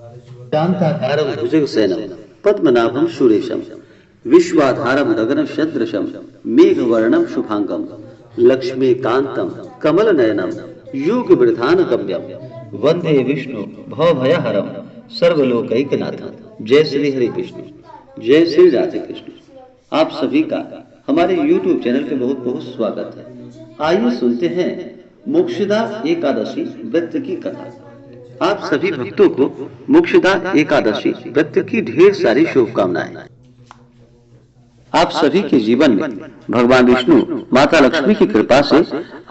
शान्ताकारं भुजगशयनं पद्मनाभं सुरेशं विश्वाधारं गगनं सदृशं मेघवर्णं शुभांगं लक्ष्मीकान्तं कमलनयनं योगवृधानगम्यं वंदे विष्णु भवभयहरं सर्वलोकैकनाथं। जय श्री हरि कृष्ण, जय श्री राधे कृष्ण। आप सभी का हमारे YouTube चैनल पे बहुत बहुत स्वागत है। आइए सुनते हैं मोक्षदा एकादशी व्रत की कथा। आप सभी भक्तों को मोक्षदा एकादशी व्रत की ढेर सारी शुभकामनाएं। आप सभी के जीवन में भगवान विष्णु माता लक्ष्मी की कृपा से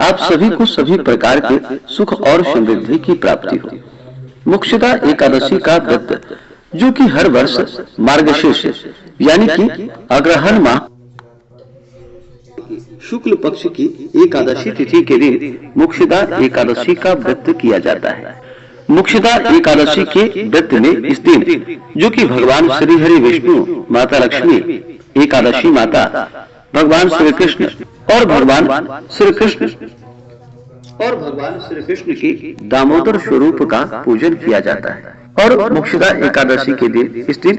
आप सभी को सभी प्रकार के सुख और समृद्धि की प्राप्ति हो। मोक्षदा एकादशी का व्रत जो कि हर वर्ष मार्गशीर्ष यानी कि अग्रहण माह शुक्ल पक्ष की एकादशी तिथि के दिन मोक्षदा एकादशी का व्रत किया जाता है। मोक्षदा एकादशी के व्रत में इस दिन जो कि भगवान श्री हरि विष्णु माता लक्ष्मी एकादशी माता भगवान श्री कृष्ण और भगवान श्री कृष्ण की दामोदर स्वरूप का पूजन किया जाता है। और मोक्षदा एकादशी के दिन इस दिन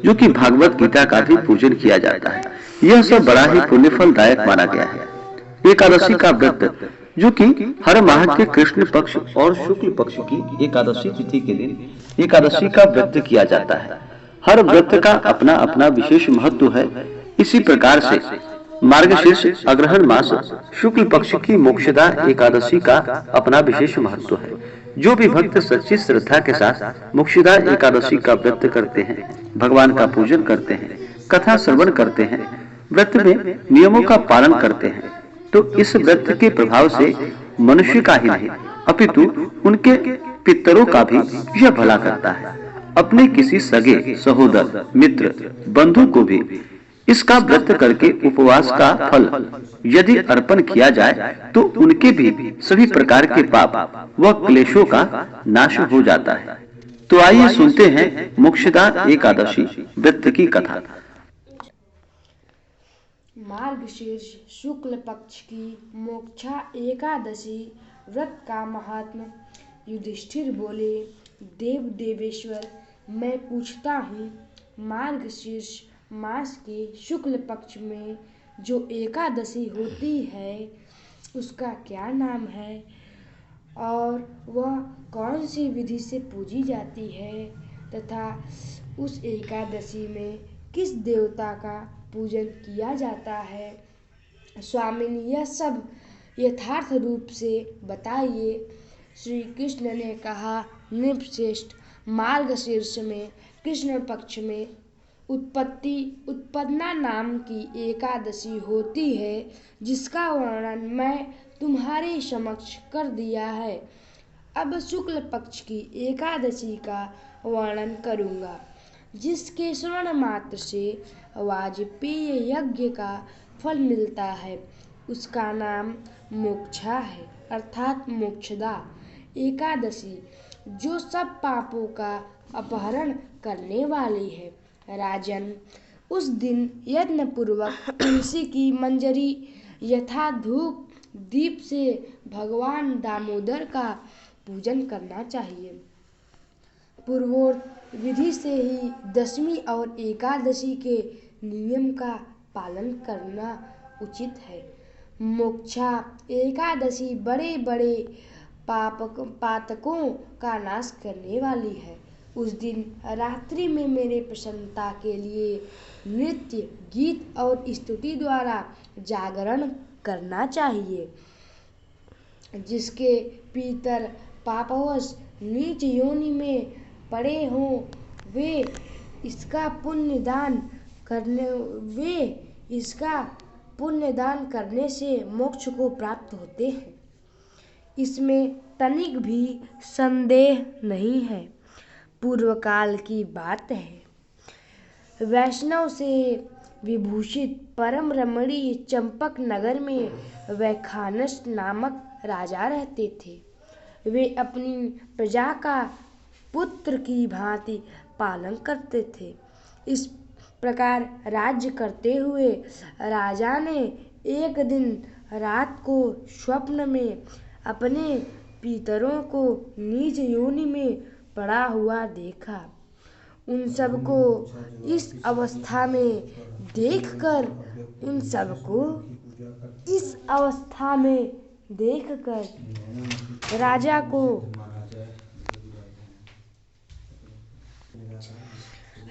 जो कि भागवत गीता का भी पूजन किया जाता है। यह सब बड़ा ही पुण्य फलदायक माना गया है। एकादशी का व्रत जो कि हर माह के कृष्ण पक्ष और शुक्ल पक्ष की एकादशी तिथि के दिन एकादशी का व्रत किया जाता है। हर व्रत का अपना अपना विशेष महत्व है। इसी प्रकार से मार्गशीर्ष अग्रहण मास शुक्ल पक्ष की मोक्षदा एकादशी का अपना विशेष महत्व है। जो भी भक्त सच्ची श्रद्धा के साथ मोक्षदा एकादशी का व्रत करते हैं, भगवान का पूजन करते हैं, कथा श्रवण करते हैं, व्रत में नियमों का पालन करते हैं, तो इस व्रत के प्रभाव से मनुष्य का ही नहीं अपितु उनके पितरों का भी यह भला करता है। अपने किसी सगे सहोदर मित्र बंधु को भी इसका व्रत करके उपवास का फल यदि अर्पण किया जाए तो उनके भी सभी प्रकार के पाप व क्लेशों का नाश हो जाता है। तो आइए सुनते हैं मोक्षदा एकादशी व्रत की कथा। मार्गशीर्ष शुक्ल पक्ष की मोक्षा एकादशी व्रत का महात्म। युधिष्ठिर बोले, देव देवेश्वर, मैं पूछता हूँ, मार्गशीर्ष मास के शुक्ल पक्ष में जो एकादशी होती है उसका क्या नाम है और वह कौन सी विधि से पूजी जाती है तथा उस एकादशी में किस देवता का पूजन किया जाता है? स्वामिनी, यह सब यथार्थ रूप से बताइए। श्री कृष्ण ने कहा, नृपश्रेष्ठ, मार्गशीर्ष में कृष्ण पक्ष में उत्पन्ना नाम की एकादशी होती है जिसका वर्णन मैं तुम्हारे समक्ष कर दिया है। अब शुक्ल पक्ष की एकादशी का वर्णन करूँगा जिसके श्रवण मात्र से वाजपेय यज्ञ का फल मिलता है। उसका नाम मोक्षा है अर्थात मोक्षदा एकादशी, जो सब पापों का अपहरण करने वाली है। राजन, उस दिन यत्न पूर्वक तुलसी की मंजरी यथा धूप दीप से भगवान दामोदर का पूजन करना चाहिए। पूर्वोक्त विधि से ही दशमी और एकादशी के नियम का पालन करना उचित है। मोक्षा एकादशी बड़े बड़े पातकों का नाश करने वाली है। उस दिन रात्रि में मेरे प्रसन्नता के लिए नृत्य गीत और स्तुति द्वारा जागरण करना चाहिए। जिसके पितर पापवश नीच योनि में पड़े हों वे इसका पुण्य दान करने से मोक्ष को प्राप्त होते हैं। इसमें तनिक भी संदेह नहीं है। पूर्व काल की बात है। वैष्णव से विभूषित परम रमणीय चंपक नगर में वैखानस नामक राजा रहते थे। वे अपनी प्रजा का पुत्र की भांति पालन करते थे। इस प्रकार राज्य करते हुए राजा ने एक दिन रात को स्वप्न में अपने पितरों को नीच योनि में पड़ा हुआ देखा। उन सबको इस अवस्था में देखकर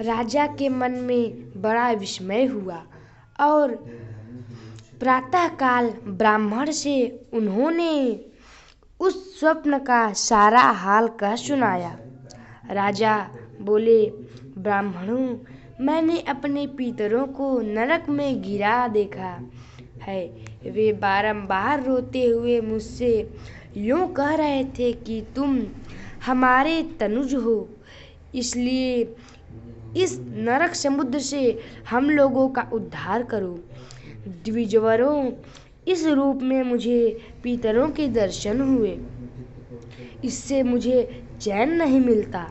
राजा के मन में बड़ा विस्मय हुआ और प्रातःकाल ब्राह्मण से उन्होंने उस स्वप्न का सारा हाल कह सुनाया। राजा बोले, ब्राह्मणों, मैंने अपने पितरों को नरक में गिरा देखा है। वे बारंबार रोते हुए मुझसे यूं कह रहे थे कि तुम हमारे तनुज हो, इसलिए इस नरक समुद्र से हम लोगों का उद्धार करो। द्विजवरों, इस रूप में मुझे पितरों के दर्शन हुए। इससे मुझे चैन नहीं मिलता।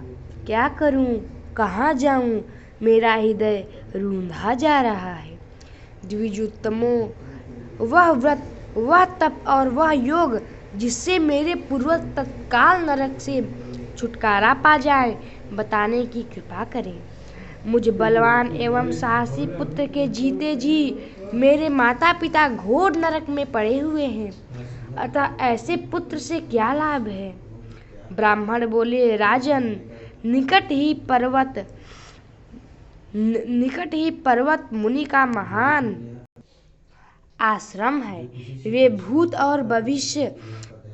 क्या करूं, कहाँ जाऊं? मेरा हृदय रूंधा जा रहा है। द्विजोत्तमों, वह व्रत, वह तप और वह योग जिससे मेरे पूर्वज तत्काल नरक से छुटकारा पा जाए, बताने की कृपा करें। मुझ बलवान एवं साहसी पुत्र के जीते जी मेरे माता पिता घोर नरक में पड़े हुए हैं, अतः ऐसे पुत्र से क्या लाभ है? ब्राह्मण बोले, राजन, निकट ही पर्वत मुनि का महान आश्रम है। वे भूत और भविष्य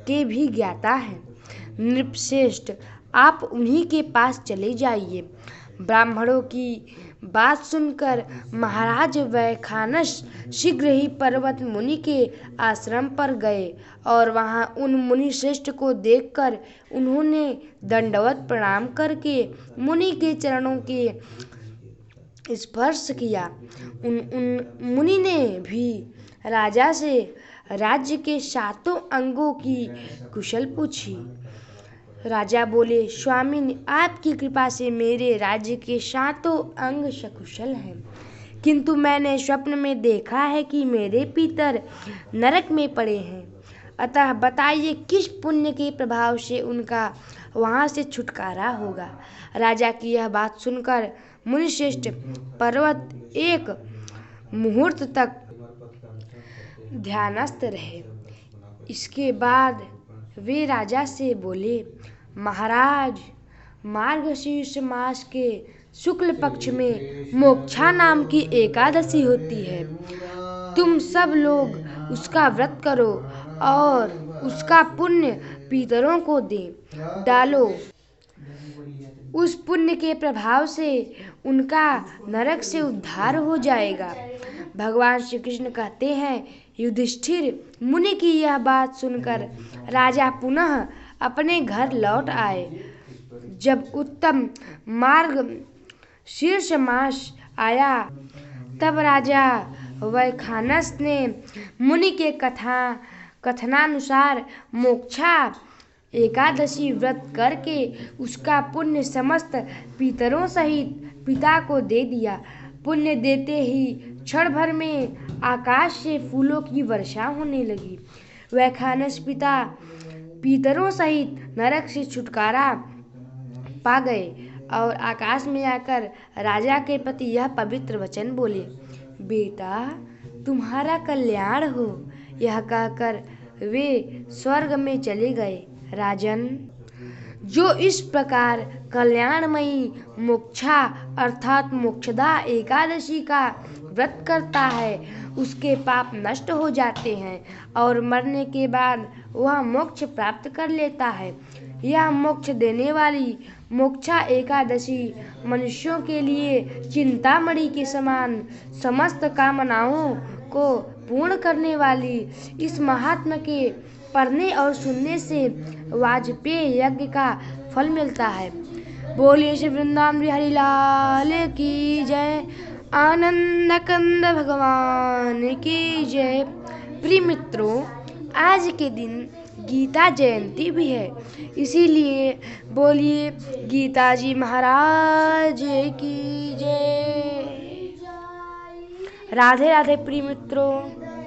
के भी ज्ञाता हैं। नृपश्रेष्ठ, आप उन्हीं के पास चले जाइए। ब्राह्मणों की बात सुनकर महाराज वैखानस शीघ्र ही पर्वत मुनि के आश्रम पर गए और वहां उन मुनि श्रेष्ठ को देखकर उन्होंने दंडवत प्रणाम करके मुनि के चरणों के स्पर्श किया। उन मुनि ने भी राजा से राज्य के 7 अंगों की कुशल पूछी। राजा बोले, स्वामी, आपकी कृपा से मेरे राज्य के 7 अंग सकुशल हैं, किंतु मैंने स्वप्न में देखा है कि मेरे पितर नरक में पड़े हैं। अतः बताइए, किस पुण्य के प्रभाव से उनका वहां से छुटकारा होगा। राजा की यह बात सुनकर मुनिश्रेष्ठ पर्वत एक मुहूर्त तक ध्यानस्थ रहे। इसके बाद वे राजा से बोले, महाराज, मार्गशीर्ष मास के शुक्ल पक्ष में मोक्षा नाम की एकादशी होती है। तुम सब लोग उसका व्रत करो और उसका पुण्य पितरों को दे डालो। उस पुण्य के प्रभाव से उनका नरक से उद्धार हो जाएगा। भगवान श्री कृष्ण कहते हैं, युधिष्ठिर, मुनि की यह बात सुनकर राजा पुनः अपने घर लौट आए। जब उत्तम मार्ग शीर्ष मास आया, तब राजा वैखानस ने मुनि के कथनानुसार मोक्षा एकादशी व्रत करके उसका पुण्य समस्त पितरों सहित पिता को दे दिया। पुण्य देते ही क्षण भर में आकाश से फूलों की वर्षा होने लगी। वैखानस पितरों सहित नरक से छुटकारा पा गए और आकाश में आकर राजा के प्रति यह पवित्र वचन बोले, बेटा, तुम्हारा कल्याण हो। यह कहकर वे स्वर्ग में चले गए। राजन, जो इस प्रकार कल्याणमयी मोक्षा अर्थात मोक्षदा एकादशी का व्रत करता है, उसके पाप नष्ट हो जाते हैं और मरने के बाद वह मोक्ष प्राप्त कर लेता है। यह मोक्ष देने वाली मोक्षा एकादशी मनुष्यों के लिए चिंतामणि के समान समस्त कामनाओं को पूर्ण करने वाली। इस महात्मा के पढ़ने और सुनने से वाजपेय यज्ञ का फल मिलता है। बोलिए श्री वृंदावन बिहारी लाल की जय। आनंद कंद भगवान की जय। प्रिय मित्रों, आज के दिन गीता जयंती भी है, इसीलिए बोलिए गीता जी महाराज की जय। राधे राधे प्रिय मित्रों।